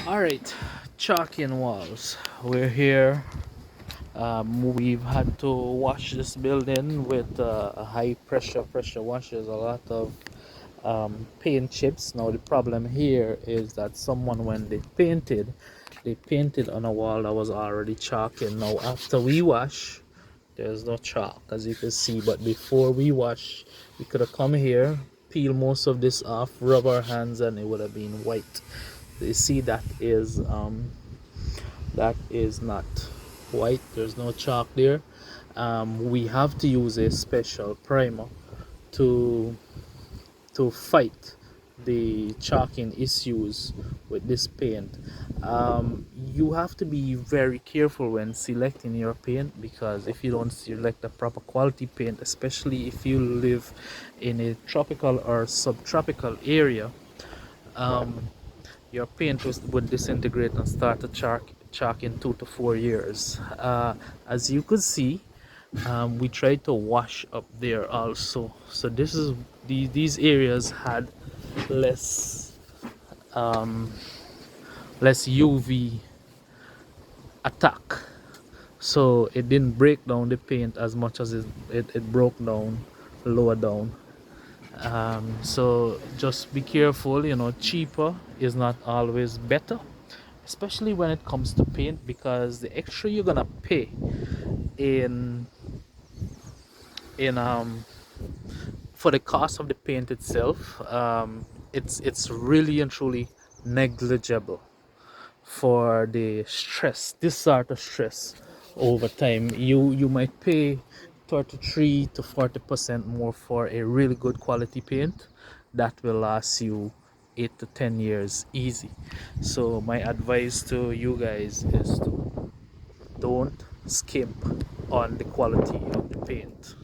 All right, chalking walls. We're here. We've had to wash this building with a high pressure washers. A lot of paint chips. Now the problem here is that someone, when they painted on a wall that was already chalking. Now after we wash, there's no chalk as you can see. But before we wash, we could have come here, peel most of this off, rub our hands, and it would have been white. You see that is not white. There's no chalk there. We have to use a special primer to fight the chalking issues with this paint. You have to be very careful when selecting your paint, because if you don't select the proper quality paint, especially if you live in a tropical or subtropical area, um, your paint would disintegrate and start to chalk in 2 to 4 years. As you could see, we tried to wash up there also. So these areas had less less UV attack, so it didn't break down the paint as much as it broke down lower down. So just be careful, cheaper is not always better, especially when it comes to paint, because the extra you're gonna pay in in for the cost of the paint itself, it's really and truly negligible for the stress, this sort of stress. Over time, you might pay 33 to 40% more for a really good quality paint that will last you 8 to 10 years easy. So my advice to you guys is to don't skimp on the quality of the paint.